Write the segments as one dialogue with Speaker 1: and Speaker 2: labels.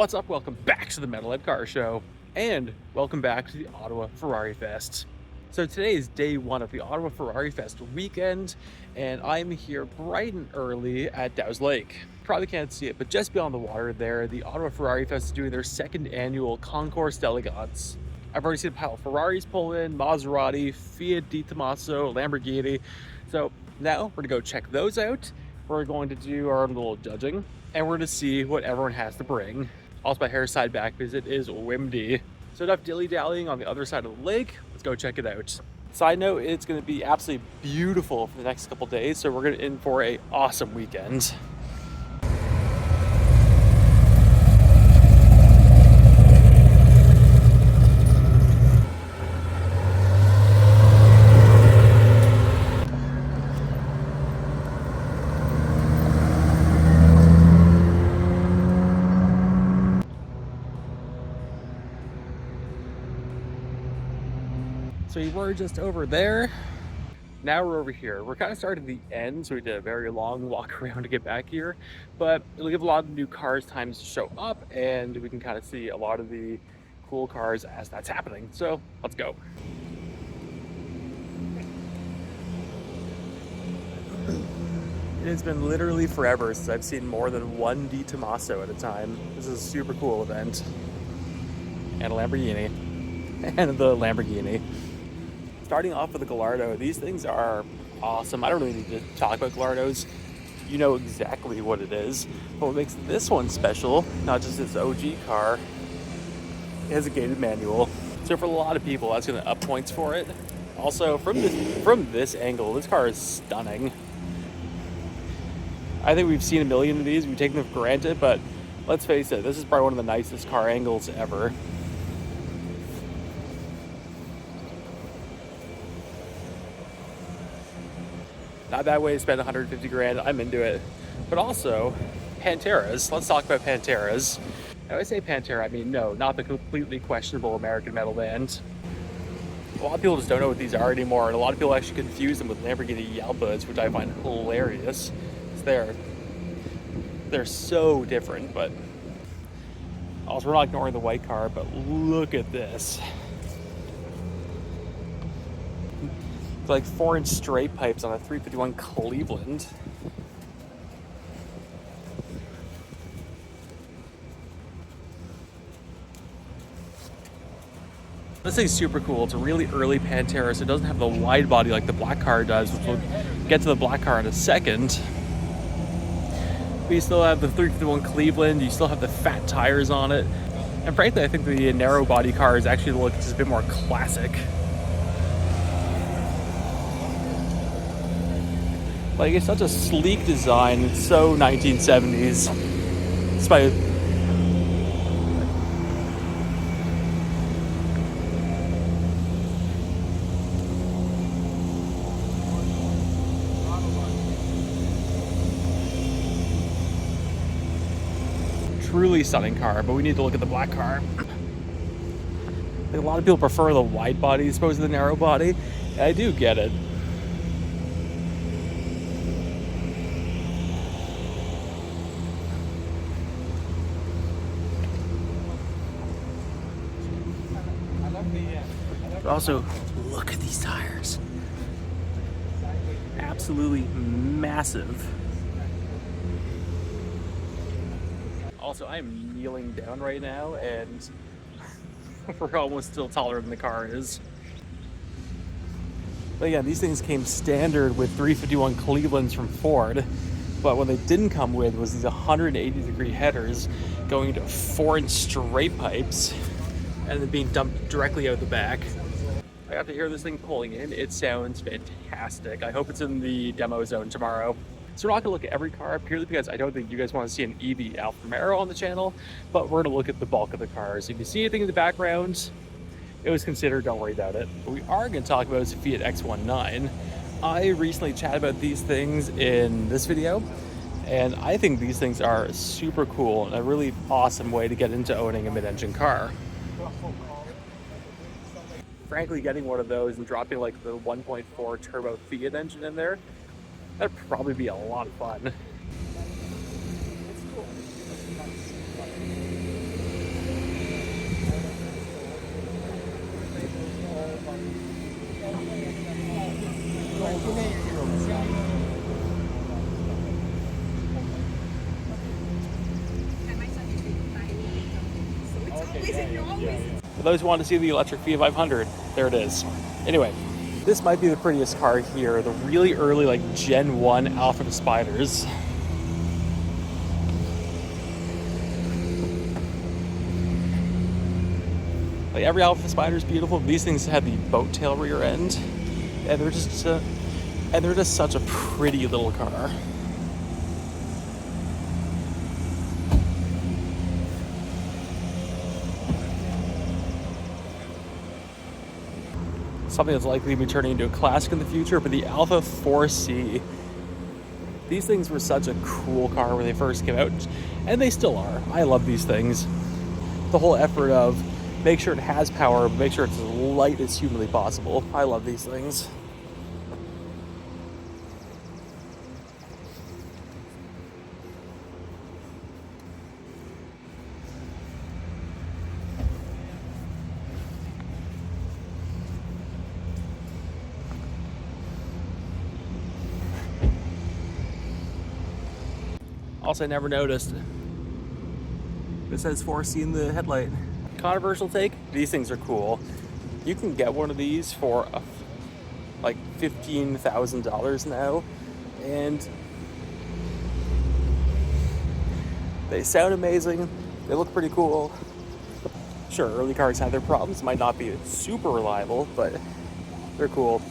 Speaker 1: What's up? Welcome back to the Metalhead Car Show, and welcome back to the Ottawa Ferrari Fest. So today is day one of the Ottawa Ferrari Fest weekend, and I'm here bright and early at Dow's Lake. Probably can't see it, but just beyond the water there, the Ottawa Ferrari Fest is doing their second annual Concours delegates. I've already seen a pile of Ferraris pull in, Maserati, Fiat Di Tommaso, Lamborghini. So now we're gonna go check those out. We're going to do our own little judging, and we're gonna see what everyone has to bring. Also, my hair side back visit is windy. So enough dilly-dallying on the other side of the lake. Let's go check it out. Side note, it's gonna be absolutely beautiful for the next couple days, so we're gonna in for a awesome weekend. So we were just over there. Now we're over here. We're kind of starting at the end, so we did a very long walk around to get back here. But it'll give a lot of new cars time to show up, and we can kind of see a lot of the cool cars as that's happening. So let's go. It has been literally forever since I've seen more than one Di Tommaso at a time. This is a super cool event. And a Lamborghini. And the Lamborghini. Starting off with the Gallardo, these things are awesome. I don't really need to talk about Gallardos. You know exactly what it is. But what makes this one special, not just this OG car, it has a gated manual. So for a lot of people, that's gonna up points for it. Also, from this angle, this car is stunning. I think we've seen a million of these, we've taken them for granted, but let's face it, this is probably one of the nicest car angles ever. Not a bad way to spend 150 grand, I'm into it. But also, Panteras, let's talk about Panteras. Now I say Pantera, I mean no, not the completely questionable American metal band. A lot of people just don't know what these are anymore, and a lot of people actually confuse them with Lamborghini Yalpas, which I find hilarious. They're so different, but also we're not ignoring the white car, but look at this. It's like 4-inch straight pipes on a 351 Cleveland. This thing's super cool. It's a really early Pantera, so it doesn't have the wide body like the black car does, which we'll get to the black car in a second. But you still have the 351 Cleveland, you still have the fat tires on it. And frankly, I think the narrow body cars actually look just a bit more classic. Like, it's such a sleek design, it's so 1970s. Despite truly stunning car, but we need to look at the black car. Like, a lot of people prefer the wide body as opposed to the narrow body, and I do get it. But also, look at these tires. Absolutely massive. Also, I'm kneeling down right now, and we're almost still taller than the car is. But yeah, these things came standard with 351 Clevelands from Ford, but what they didn't come with was these 180-degree headers going into 4-inch straight pipes and then being dumped directly out the back. I got to hear this thing pulling in. It sounds fantastic. I hope it's in the demo zone tomorrow. So we're not gonna look at every car purely because I don't think you guys want to see an EV Alfa Romero on the channel, but we're gonna look at the bulk of the cars. If you see anything in the background, it was considered, don't worry about it. But we are gonna talk about Fiat X19. I recently chatted about these things in this video, and I think these things are super cool and a really awesome way to get into owning a mid-engine car. Frankly, getting one of those and dropping like the 1.4 turbo Fiat engine in there, that'd probably be a lot of fun. For those who want to see the electric V500, there it is. Anyway, this might be the prettiest car here, the really early like Gen 1 Alpha Spiders. Like every Alpha Spider is beautiful. These things have the boat tail rear end, and they're just such a pretty little car. Something that's likely to be turning into a classic in the future, but the Alpha 4C. These things were such a cool car when they first came out, and they still are. I love these things. The whole effort of make sure it has power, but make sure it's as light as humanly possible. I love these things. Also, I never noticed. It says 4C in the headlight. Controversial take, these things are cool. You can get one of these for like $15,000 now, and they sound amazing. They look pretty cool. Sure, early cars have their problems, might not be super reliable, but they're cool.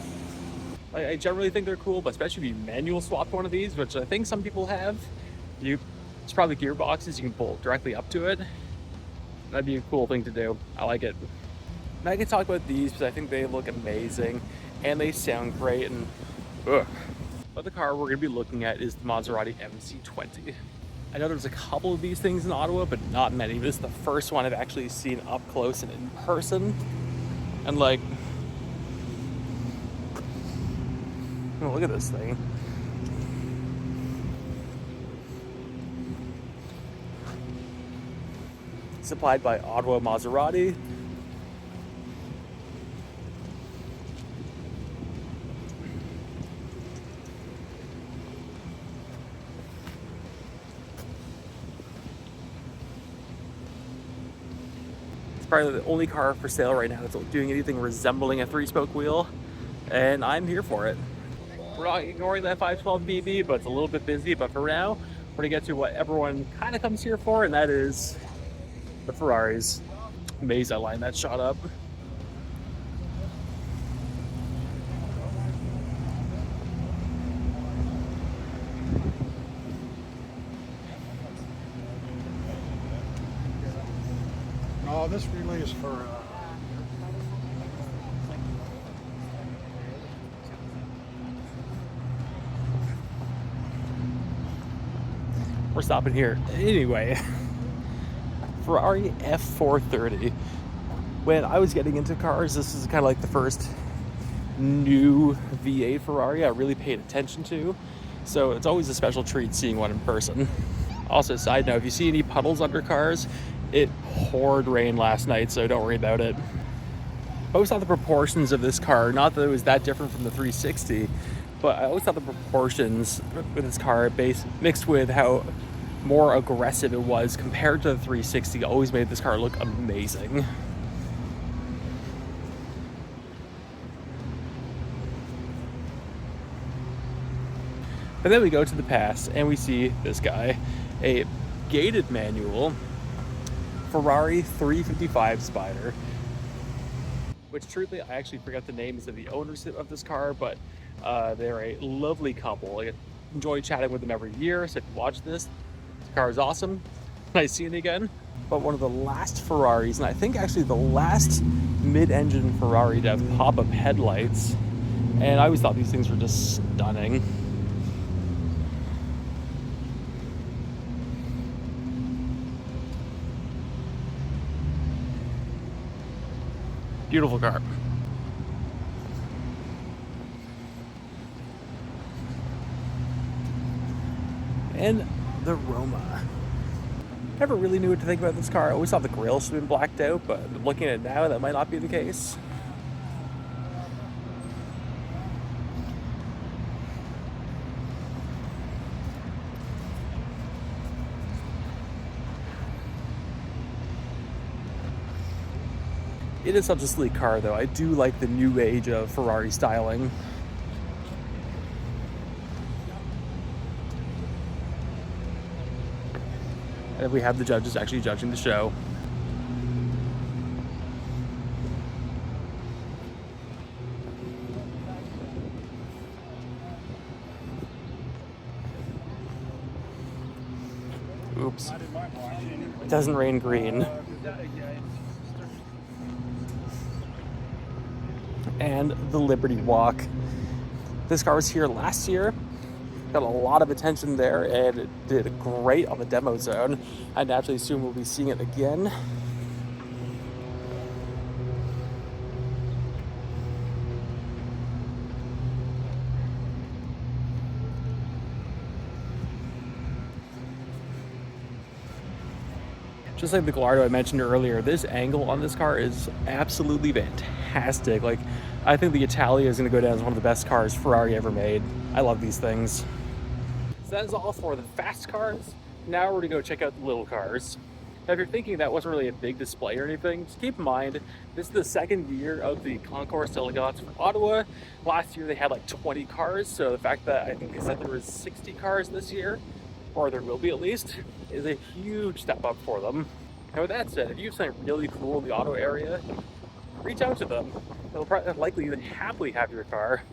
Speaker 1: I generally think they're cool, but especially if you manual swapped one of these, which I think some people have. It's probably gearboxes, you can bolt directly up to it. That'd be a cool thing to do. I like it. And I can talk about these because I think they look amazing and they sound great. And but the car we're going to be looking at is the Maserati MC20. I know there's a couple of these things in Ottawa, but not many. This is the first one I've actually seen up close and in person. And like, oh, look at this thing. Supplied by Ottawa Maserati. It's probably the only car for sale right now that's doing anything resembling a 3-spoke wheel, and I'm here for it. We're not ignoring that 512 BB, but it's a little bit busy. But for now, we're gonna get to what everyone kind of comes here for, and that is the Ferraris. Amazed I lined that shot up.
Speaker 2: No, this relay is for
Speaker 1: we're stopping here anyway. Ferrari F430. When I was getting into cars, this is kind of like the first new V8 Ferrari I really paid attention to. So it's always a special treat seeing one in person. Also, side note, if you see any puddles under cars, it poured rain last night, so don't worry about it. I always thought the proportions of this car, not that it was that different from the 360, but I always thought the proportions with this car mixed with how more aggressive it was compared to the 360 always made this car look amazing. But then we go to the past and we see this guy, a gated manual Ferrari 355 Spider, which truthfully I actually forgot the names of the owners of this car, but they're a lovely couple. I enjoy chatting with them every year, so if you watch this car is awesome. Nice seeing you again. But one of the last Ferraris, and I think actually the last mid-engine Ferrari to have pop-up headlights, and I always thought these things were just stunning. Beautiful car. And the Roma. Never really knew what to think about this car. I always thought the grille should have been blacked out, but looking at it now, that might not be the case. It is such a sleek car though. I do like the new age of Ferrari styling. And we have the judges actually judging the show. Oops. It doesn't rain green. And the Liberty Walk. This car was here last year. Got a lot of attention there, and it did great on the demo zone. I naturally assume we'll be seeing it again. Just like the Gallardo I mentioned earlier, this angle on this car is absolutely fantastic. Like, I think the Italia is going to go down as one of the best cars Ferrari ever made. I love these things. So that is all for the fast cars. Now we're going to go check out the little cars. Now, if you're thinking that wasn't really a big display or anything, just keep in mind, this is the second year of the Concours Elegance for Ottawa. Last year they had like 20 cars, so the fact that I think they said there was 60 cars this year, or there will be at least, is a huge step up for them. And with that said, if you have something really cool in the Ottawa area, reach out to them. They'll likely even happily have your car.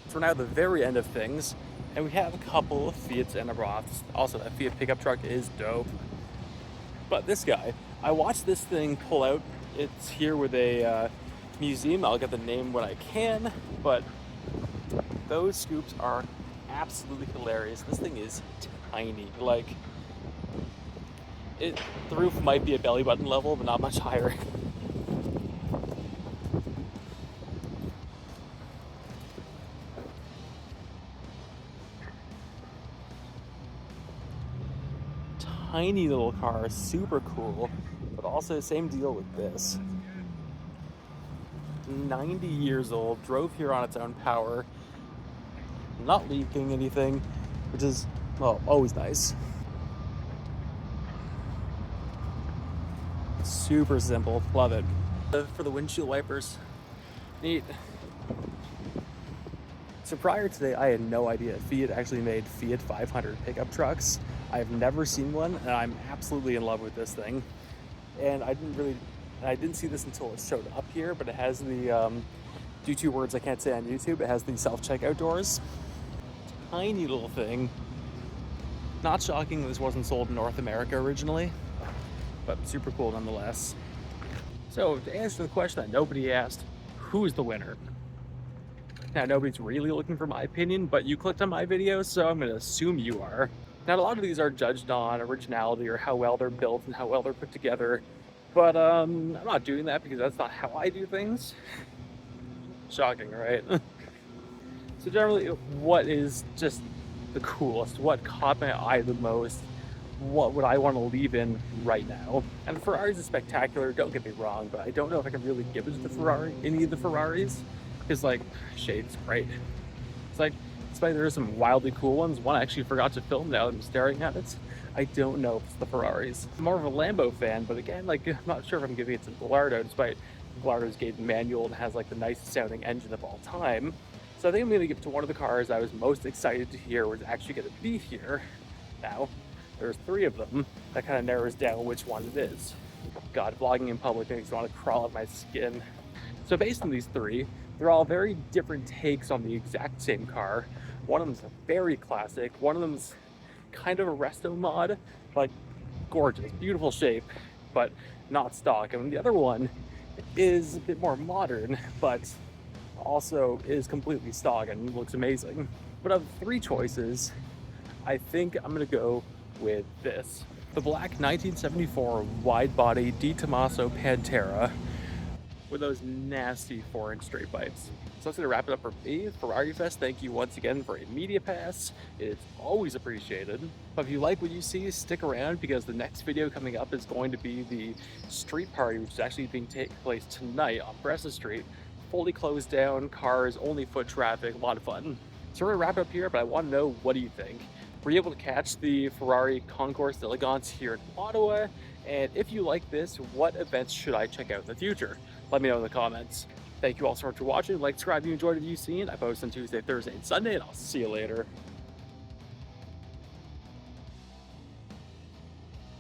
Speaker 1: So we're now at the very end of things, and we have a couple of Fiats and Abarths. Also, that Fiat pickup truck is dope. But this guy, I watched this thing pull out. It's here with a museum. I'll get the name when I can, but those scoops are absolutely hilarious. This thing is tiny. Like, the roof might be a belly button level, but not much higher. Tiny little car, super cool, but also same deal with this. 90 years old, drove here on its own power, not leaking anything, which is, well, always nice. Super simple, love it. For the windshield wipers, neat. So prior to today, I had no idea Fiat actually made Fiat 500 pickup trucks. I've never seen one, and I'm absolutely in love with this thing. And I didn't see this until it showed up here, but it has the, due to words I can't say on YouTube, it has the self-checkout doors. Tiny little thing. Not shocking this wasn't sold in North America originally, but super cool nonetheless. So to answer the question that nobody asked, who's the winner? Now, nobody's really looking for my opinion, but you clicked on my video, so I'm going to assume you are. Now, a lot of these are judged on originality or how well they're built and how well they're put together, but I'm not doing that because that's not how I do things. Shocking, right? So generally, what is just the coolest? What caught my eye the most? What would I want to leave in right now? And the Ferraris is spectacular, don't get me wrong, but I don't know if I can really give it to any of the Ferraris. Because, like, shade's great. It's like, despite there are some wildly cool ones, one I actually forgot to film now that I'm staring at it. I don't know if it's the Ferraris. I'm more of a Lambo fan, but again, like, I'm not sure if I'm giving it to Gallardo, despite Gallardo's gate manual and has like the nicest sounding engine of all time. So I think I'm going to give it to one of the cars I was most excited to hear was actually going to be here. Now, there's 3 of them. That kind of narrows down which one it is. God, vlogging in public makes me want to crawl out my skin. So based on these 3, they're all very different takes on the exact same car. One of them's very classic, one of them's kind of a resto mod, like gorgeous, beautiful shape, but not stock. And the other one is a bit more modern, but also is completely stock and looks amazing. But of 3 choices, I think I'm gonna go with this. The black 1974 wide-body Di Tommaso Pantera with those nasty 4-inch straight pipes. So that's going to wrap it up for me, Ferrari Fest. Thank you once again for a media pass. It's always appreciated. But if you like what you see, stick around because the next video coming up is going to be the street party, which is actually being taking place tonight on Bressa Street. Fully closed down, cars, only foot traffic, a lot of fun. So we're going to wrap it up here, but I want to know, what do you think? Were you able to catch the Ferrari Concours Elegance here in Ottawa? And if you like this, what events should I check out in the future? Let me know in the comments. Thank you all so much for watching. Like, subscribe if you enjoyed what you've seen. I post on Tuesday, Thursday, and Sunday, and I'll see you later.